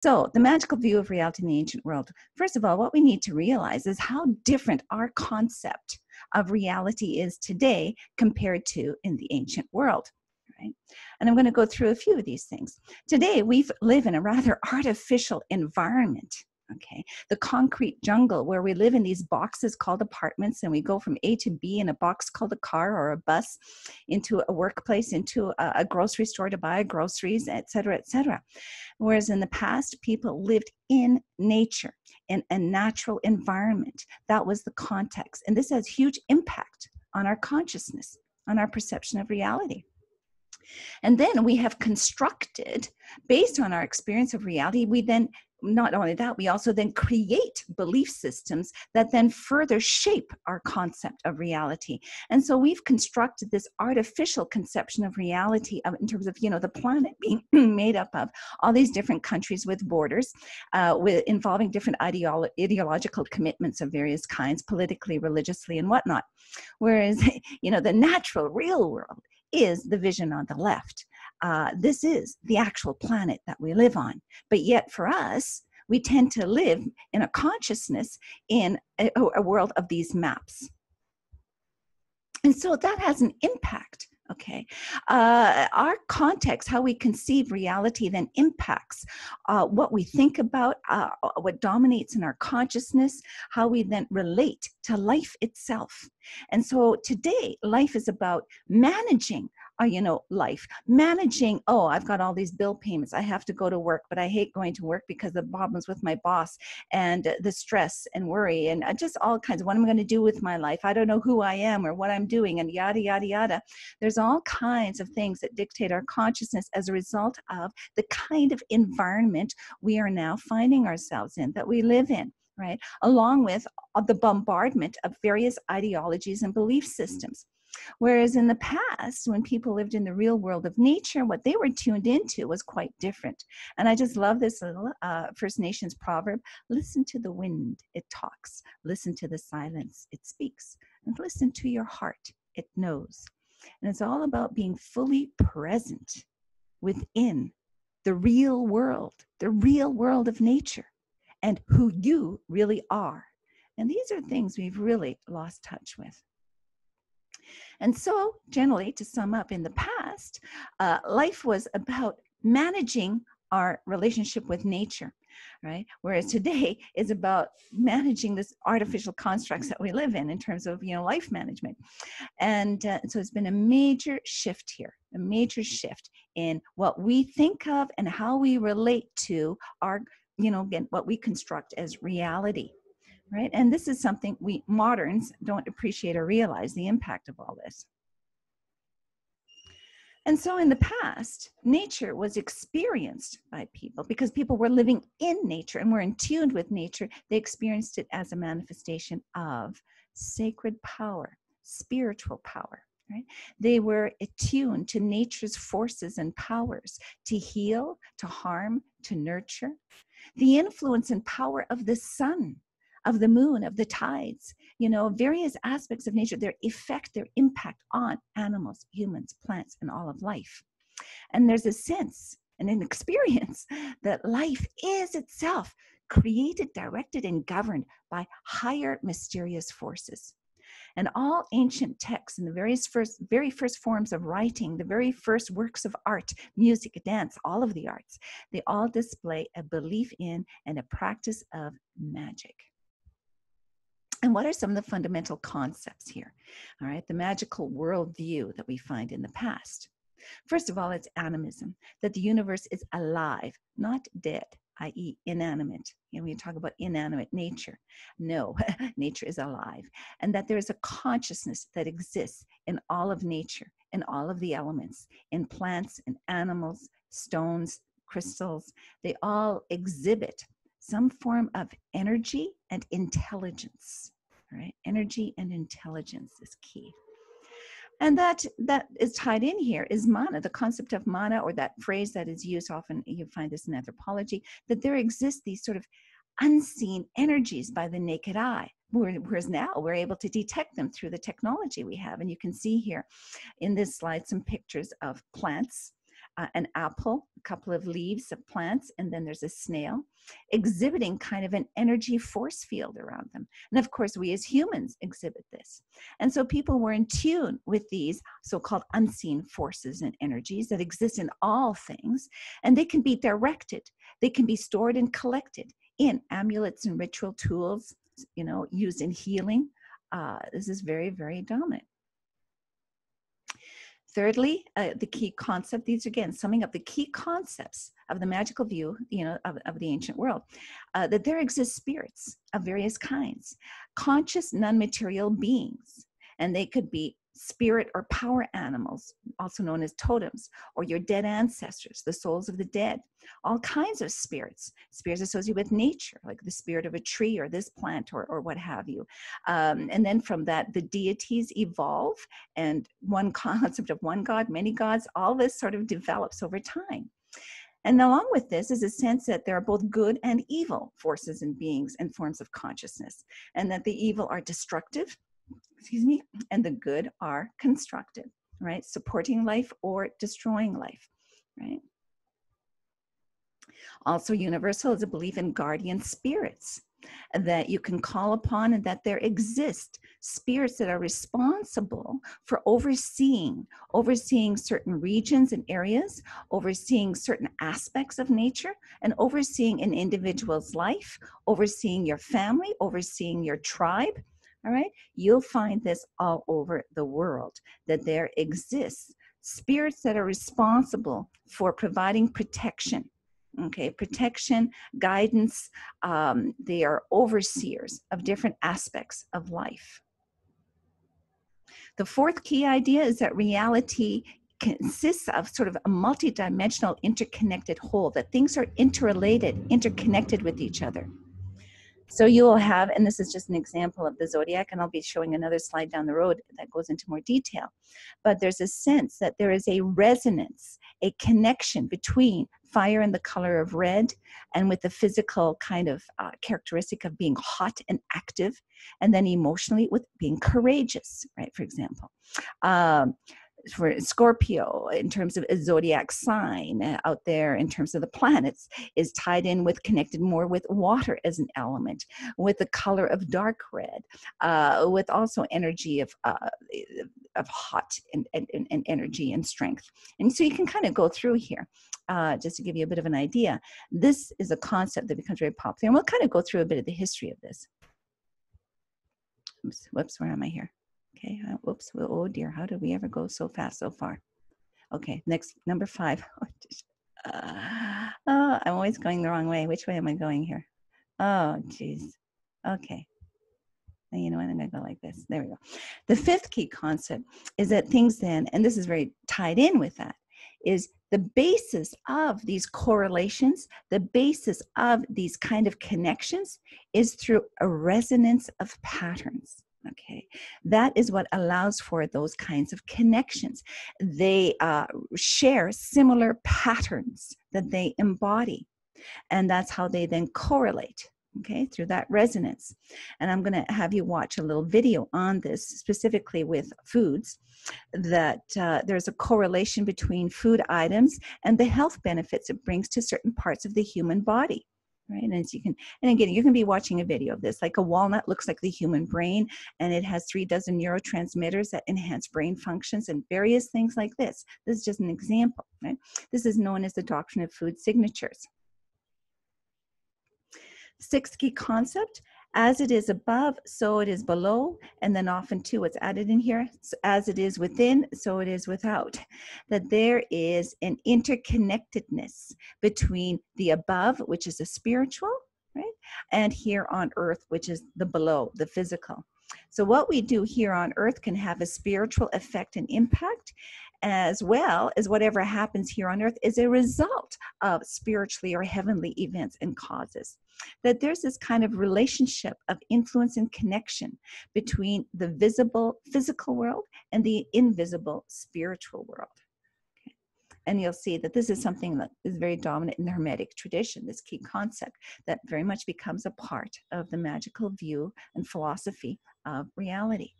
So the magical view of reality in the ancient world. First of all, what we need to realize is how different our concept of reality is today compared to in the ancient world. Right? And I'm going to go through a few of these things. Today, we live in a rather artificial environment. Okay, the concrete jungle where we live in these boxes called apartments, and we go from A to B in a box called a car or a bus, into a workplace, into a grocery store to buy groceries, et cetera, et cetera. Whereas in the past, people lived in nature, in a natural environment. That was the context. And this has huge impact on our consciousness, on our perception of reality. And then we have constructed, based on our experience of reality, we then, not only that, we also then create belief systems that then further shape our concept of reality. And so we've constructed this artificial conception of reality in terms of, the planet being made up of all these different countries with borders, involving different ideological commitments of various kinds, politically, religiously, and whatnot. Whereas, the natural, real world is the vision on the left. This is the actual planet that we live on. But yet for us, we tend to live in a consciousness in a world of these maps. And so that has an impact. Okay, our context, how we conceive reality, then impacts what we think about, what dominates in our consciousness, how we then relate to life itself. And so today, life is about managing, life, managing, I've got all these bill payments. I have to go to work, but I hate going to work because of the problems with my boss and the stress and worry and just all kinds of what I'm going to do with my life. I don't know who I am or what I'm doing and yada, yada, yada. There's all kinds of things that dictate our consciousness as a result of the kind of environment we are now finding ourselves in, that we live in. Right, along with the bombardment of various ideologies and belief systems. Whereas in the past, when people lived in the real world of nature, what they were tuned into was quite different. And I just love this little First Nations proverb: listen to the wind, it talks. Listen to the silence, it speaks. And listen to your heart, it knows. And it's all about being fully present within the real world of nature, and who you really are. And these are things we've really lost touch with. And so, generally, to sum up, in the past, life was about managing our relationship with nature, right? Whereas today is about managing this artificial constructs that we live in terms of, life management. And so it's been a major shift here, a major shift in what we think of and how we relate to our, again, what we construct as reality, right? And this is something we moderns don't appreciate or realize the impact of all this. And so in the past, nature was experienced by people because people were living in nature and were in tune with nature. They experienced it as a manifestation of sacred power, spiritual power. Right? They were attuned to nature's forces and powers to heal, to harm, to nurture. The influence and power of the sun, of the moon, of the tides, various aspects of nature, their effect, their impact on animals, humans, plants, and all of life. And there's a sense and an experience that life is itself created, directed, and governed by higher mysterious forces. And all ancient texts and the very first forms of writing, the very first works of art, music, dance, all of the arts, they all display a belief in and a practice of magic. And what are some of the fundamental concepts here? All right, the magical worldview that we find in the past. First of all, it's animism, that the universe is alive, not dead, i.e. inanimate. We talk about inanimate nature. No, nature is alive. And that there is a consciousness that exists in all of nature, in all of the elements, in plants and animals, stones, crystals. They all exhibit some form of energy and intelligence. Right? Energy and intelligence is key. And that is tied in here is mana, the concept of mana, or that phrase that is used often, you find this in anthropology, that there exist these sort of unseen energies by the naked eye, whereas now we're able to detect them through the technology we have. And you can see here in this slide some pictures of plants, an apple, a couple of leaves of plants, and then there's a snail exhibiting kind of an energy force field around them. And of course, we as humans exhibit this. And so people were in tune with these so-called unseen forces and energies that exist in all things, and they can be directed. They can be stored and collected in amulets and ritual tools, used in healing. This is very, very dominant. Thirdly, the key concept, these again, summing up the key concepts of the magical view, of the ancient world, that there exist spirits of various kinds, conscious non-material beings, and they could be spirit or power animals, also known as totems, or your dead ancestors, the souls of the dead, all kinds of spirits associated with nature, like the spirit of a tree or this plant or what have you. And then from that, the deities evolve, and one concept of one god, many gods, all this sort of develops over time. And along with this is a sense that there are both good and evil forces and beings and forms of consciousness, and that the evil are destructive, and the good are constructive, right? Supporting life or destroying life, right? Also universal is a belief in guardian spirits that you can call upon, and that there exist spirits that are responsible for overseeing certain regions and areas, overseeing certain aspects of nature, and overseeing an individual's life, overseeing your family, overseeing your tribe. All right, you'll find this all over the world, that there exists spirits that are responsible for providing protection. Okay, protection, guidance. They are overseers of different aspects of life. The fourth key idea is that reality consists of sort of a multidimensional interconnected whole, that things are interrelated, interconnected with each other. So you will have, and this is just an example of the zodiac, and I'll be showing another slide down the road that goes into more detail. But there's a sense that there is a resonance, a connection between fire and the color of red, and with the physical kind of characteristic of being hot and active, and then emotionally with being courageous, right, for example. For Scorpio, in terms of a zodiac sign out there, in terms of the planets, is tied in with, connected more with water as an element, with the color of dark red, with also energy of hot and energy and strength. And so you can kind of go through here, just to give you a bit of an idea. This is a concept that becomes very popular, and we'll kind of go through a bit of the history of this. Oops, whoops, where am I here? Okay, whoops, oh dear, how did we ever go so fast so far? Okay, next, number 5. I'm always going the wrong way. Which way am I going here? Oh, geez. Okay. You know what, I'm gonna go like this. There we go. The 5th key concept is that things then, and this is very tied in with that, is the basis of these correlations, the basis of these kind of connections is through a resonance of patterns. Okay, that is what allows for those kinds of connections. They share similar patterns that they embody, and that's how they then correlate. Okay, through that resonance. And I'm going to have you watch a little video on this, specifically with foods, that there's a correlation between food items and the health benefits it brings to certain parts of the human body. Right, and as you can, and again, you can be watching a video of this. Like a walnut looks like the human brain, and it has 3 dozen neurotransmitters that enhance brain functions and various things like this. This is just an example. Right, this is known as the doctrine of food signatures. 6th key concept: as it is above, so it is below, and then often too, what's added in here, as it is within, so it is without. That there is an interconnectedness between the above, which is the spiritual, right, and here on earth, which is the below, the physical. So what we do here on earth can have a spiritual effect and impact, as well as whatever happens here on earth is a result of spiritually or heavenly events and causes. That there's this kind of relationship of influence and connection between the visible physical world and the invisible spiritual world. Okay. And you'll see that this is something that is very dominant in the Hermetic tradition, this key concept that very much becomes a part of the magical view and philosophy of reality.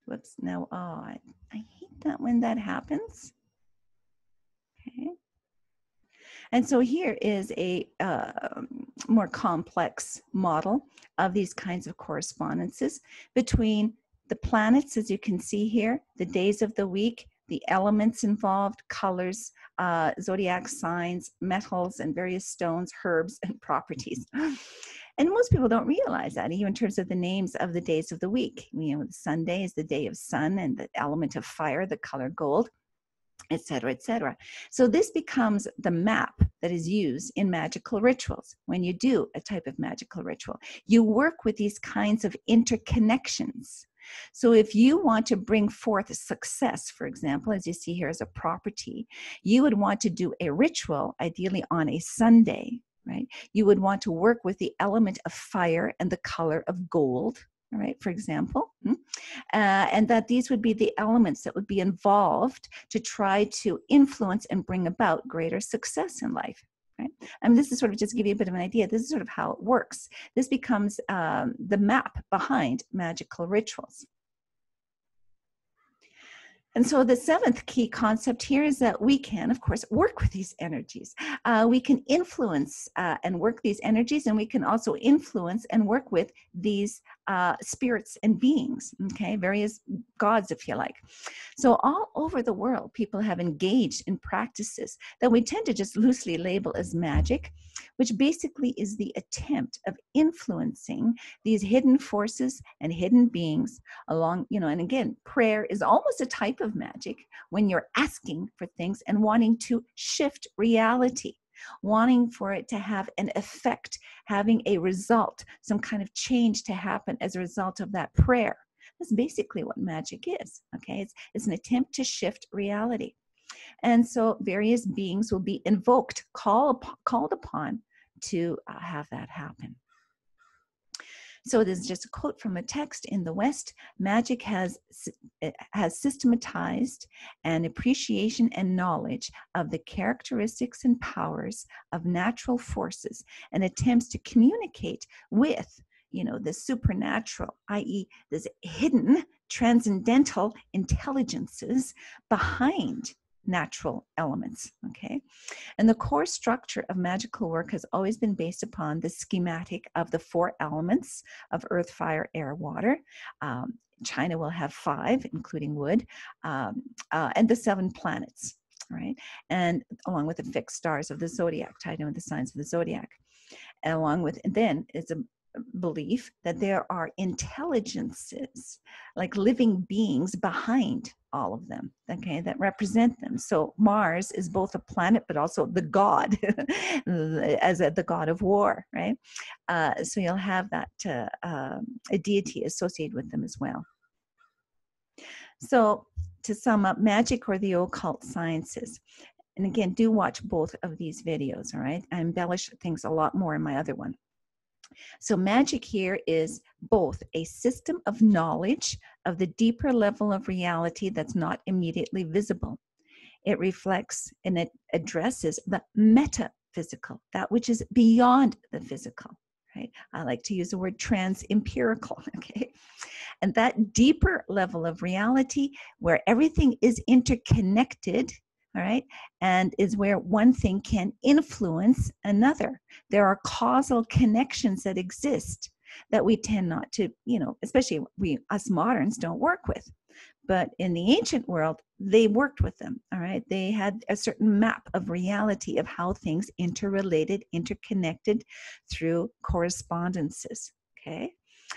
Whoops, now, oh, I hate that when that happens. Okay. And so here is a more complex model of these kinds of correspondences between the planets, as you can see here, the days of the week, the elements involved, colors, zodiac signs, metals, and various stones, herbs, and properties. And most people don't realize that, even in terms of the names of the days of the week. You know, Sunday is the day of sun, and the element of fire, the color gold, et cetera, et cetera. So this becomes the map that is used in magical rituals. When you do a type of magical ritual, you work with these kinds of interconnections. So if you want to bring forth success, for example, as you see here as a property, you would want to do a ritual, ideally on a Sunday, right? You would want to work with the element of fire and the color of gold, all right, for example, and that these would be the elements that would be involved to try to influence and bring about greater success in life. Right? I mean, this is sort of just to give you a bit of an idea. This is sort of how it works. This becomes the map behind magical rituals. And so the seventh key concept here is that we can, of course, work with these energies. We can influence and work these energies, and we can also influence and work with these spirits and beings, okay, various gods, if you like. So all over the world, people have engaged in practices that we tend to just loosely label as magic, which basically is the attempt of influencing these hidden forces and hidden beings along, you know, and again, prayer is almost a type of magic when you're asking for things and wanting to shift reality, wanting for it to have an effect, having a result, some kind of change to happen as a result of that prayer. That's basically what magic is, okay? It's an attempt to shift reality. And so various beings will be invoked, called upon to have that happen. So this is just a quote from a text. In the West, magic has systematized an appreciation and knowledge of the characteristics and powers of natural forces and attempts to communicate with, you know, the supernatural, i.e. this hidden transcendental intelligences behind natural elements, okay? And the core structure of magical work has always been based upon the schematic of the 4 elements of earth, fire, air, water. China will have 5, including wood, and the 7 planets, right? And along with the fixed stars of the zodiac, tied in with the signs of the zodiac. And along with, and then it's a belief that there are intelligences, like living beings behind all of them, okay, that represent them. So Mars is both a planet, but also the god, as the god of war, right? So you'll have that a deity associated with them as well. So to sum up, magic or the occult sciences. And again, do watch both of these videos, all right? I embellish things a lot more in my other one. So magic here is both a system of knowledge of the deeper level of reality that's not immediately visible. It reflects and it addresses the metaphysical, that which is beyond the physical, right? I like to use the word trans-empirical, okay? And that deeper level of reality where everything is interconnected, all right, and is where one thing can influence another. There are causal connections that exist that we tend not to, you know, especially us moderns don't work with. But in the ancient world, they worked with them, all right? They had a certain map of reality of how things interrelated, interconnected through correspondences, okay?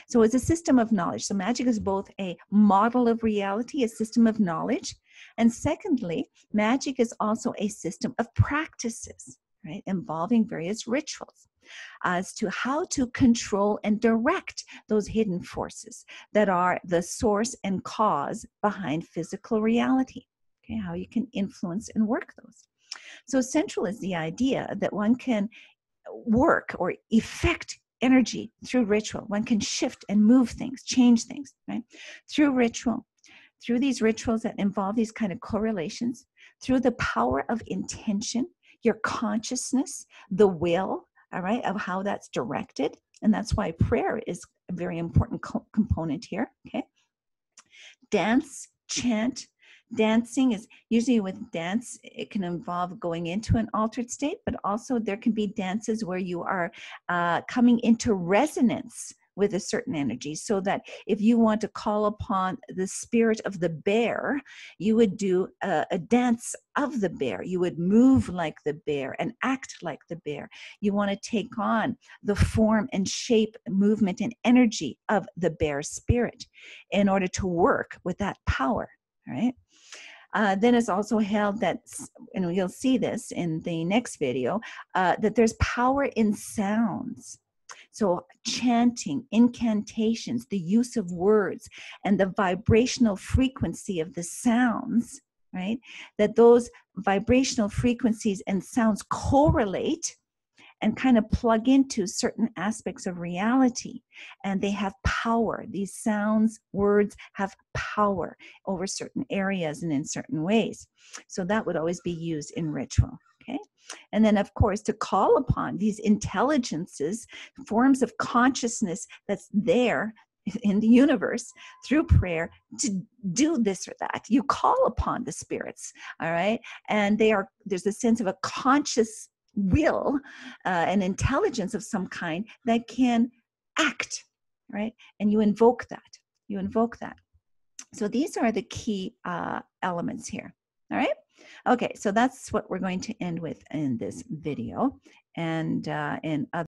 So it's a system of knowledge. So magic is both a model of reality, a system of knowledge. And secondly, magic is also a system of practices, right, involving various rituals as to how to control and direct those hidden forces that are the source and cause behind physical reality, okay, how you can influence and work those. So central is the idea that one can work or effect energy through ritual. One can shift and move things, change things, right? Through ritual, through these rituals that involve these kind of correlations, through the power of intention, your consciousness, the will, all right, of how that's directed. And that's why prayer is a very important component here, okay? Dance, chant, Dancing is usually, with dance, it can involve going into an altered state, but also there can be dances where you are coming into resonance with a certain energy, so that if you want to call upon the spirit of the bear, you would do a dance of the bear. You would move like the bear and act like the bear. You want to take on the form and shape, movement and energy of the bear spirit in order to work with that power, right? Then it's also held that, and you'll see this in the next video, that there's power in sounds. So chanting, incantations, the use of words, and the vibrational frequency of the sounds, right? That those vibrational frequencies and sounds correlate and kind of plug into certain aspects of reality. And they have power. These sounds, words have power over certain areas and in certain ways. So that would always be used in ritual, okay? And then, of course, to call upon these intelligences, forms of consciousness that's there in the universe through prayer to do this or that. You call upon the spirits, all right? And there's a sense of a conscious will, an intelligence of some kind that can act, right? And you invoke that. You invoke that. So these are the key elements here. All right. Okay. So that's what we're going to end with in this video, and in other